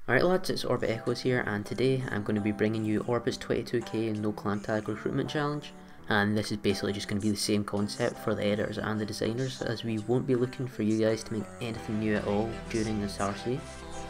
Alright lads, it's Eqoze here, and today I'm going to be bringing you Orbit's 22k no clan tag recruitment challenge. And this is basically just going to be the same concept for the editors and the designers, as we won't be looking for you guys to make anything new at all during this RC.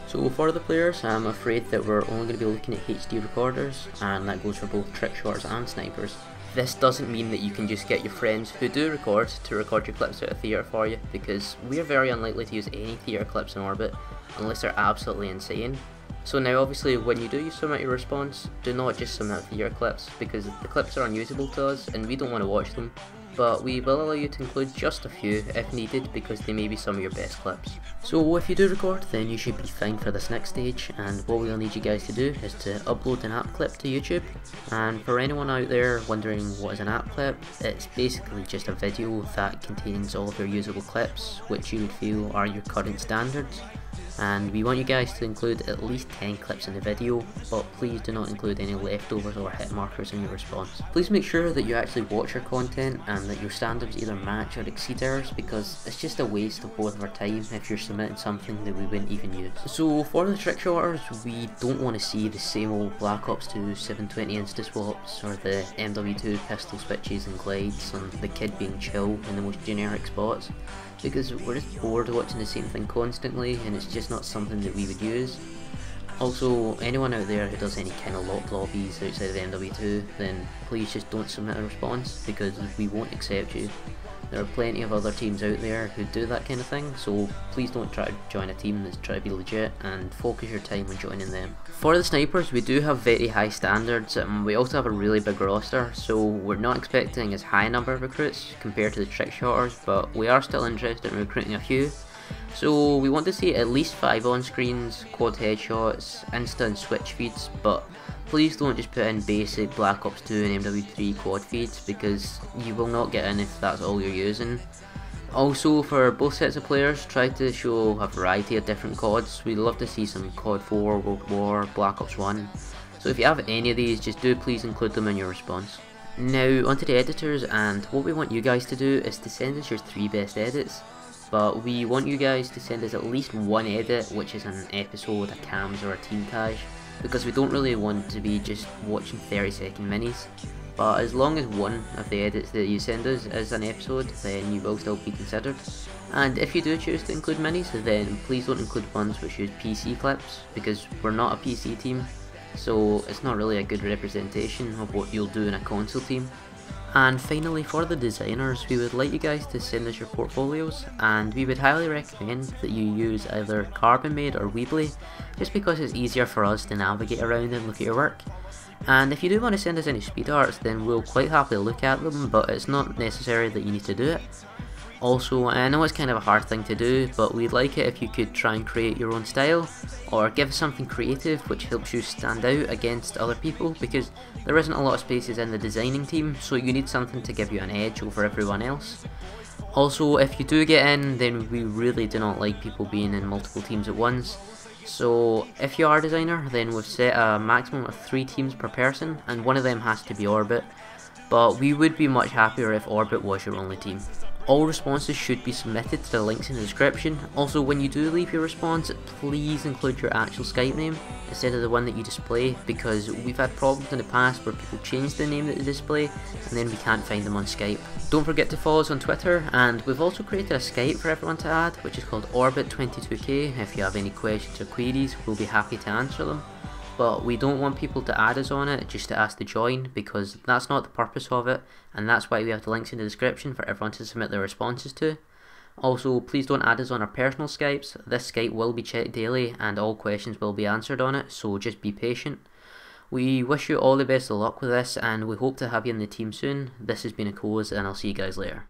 So for the players, I'm afraid that we're only going to be looking at HD recorders, and that goes for both trick shots and snipers. This doesn't mean that you can just get your friends who do record to record your clips out of theatre for you, because we are very unlikely to use any theatre clips in Orbit unless they're absolutely insane. So now obviously when you do submit your response, do not just submit theatre clips, because the clips are unusable to us and we don't want to watch them, but we will allow you to include just a few if needed, because they may be some of your best clips. So if you do record, then you should be fine for this next stage, and what we'll need you guys to do is to upload an app clip to YouTube. And for anyone out there wondering what is an app clip, it's basically just a video that contains all of your usable clips which you would feel are your current standards. And we want you guys to include at least 10 clips in the video, but please do not include any leftovers or hit markers in your response. Please make sure that you actually watch your content and that your standards either match or exceed ours, because it's just a waste of both of our time if you're submitting something that we wouldn't even use. So for the trick shotters, we don't want to see the same old Black Ops 2 720 insta swaps or the MW2 pistol switches and glides and the kid being chill in the most generic spots, because we're just bored watching the same thing constantly and it's just not something that we would use. Also, anyone out there who does any kind of locked lobbies outside of MW2, then please just don't submit a response, because we won't accept you. There are plenty of other teams out there who do that kind of thing, so please don't try to join a team that's trying to be legit, and focus your time on joining them. For the snipers, we do have very high standards, and we also have a really big roster, so we're not expecting as high a number of recruits compared to the trick shotters, but we are still interested in recruiting a few. So we want to see at least 5 on screens, quad headshots, insta and switch feeds, but please don't just put in basic Black Ops 2 and MW3 quad feeds, because you will not get in if that's all you're using. Also, for both sets of players, try to show a variety of different CODs. We'd love to see some COD 4, World War, Black Ops 1. So if you have any of these, just do please include them in your response. Now onto the editors, and what we want you guys to do is to send us your 3 best edits. But we want you guys to send us at least one edit, which is an episode, a cams or a team cache, because we don't really want to be just watching 30-second minis. But as long as one of the edits that you send us is an episode, then you will still be considered. And if you do choose to include minis, then please don't include ones which use PC clips, because we're not a PC team, so it's not really a good representation of what you'll do in a console team. And finally, for the designers, we would like you guys to send us your portfolios, and we would highly recommend that you use either Carbon Made or Weebly, just because it's easier for us to navigate around and look at your work. And if you do want to send us any speed arts, then we'll quite happily look at them, but it's not necessary that you need to do it. Also, I know it's kind of a hard thing to do, but we'd like it if you could try and create your own style, or give us something creative which helps you stand out against other people, because there isn't a lot of spaces in the designing team, so you need something to give you an edge over everyone else. Also, if you do get in, then we really do not like people being in multiple teams at once. So if you are a designer, then we've set a maximum of 3 teams per person, and one of them has to be Orbit, but we would be much happier if Orbit was your only team. All responses should be submitted to the links in the description. Also, when you do leave your response, please include your actual Skype name instead of the one that you display, because we've had problems in the past where people change the name that they display and then we can't find them on Skype. Don't forget to follow us on Twitter, and we've also created a Skype for everyone to add, which is called Orbit22k. If you have any questions or queries, we'll be happy to answer them. But we don't want people to add us on it just to ask to join, because that's not the purpose of it, and that's why we have the links in the description for everyone to submit their responses to. Also, please don't add us on our personal Skypes. This Skype will be checked daily and all questions will be answered on it, so just be patient. We wish you all the best of luck with this, and we hope to have you in the team soon. This has been Eqoze, and I'll see you guys later.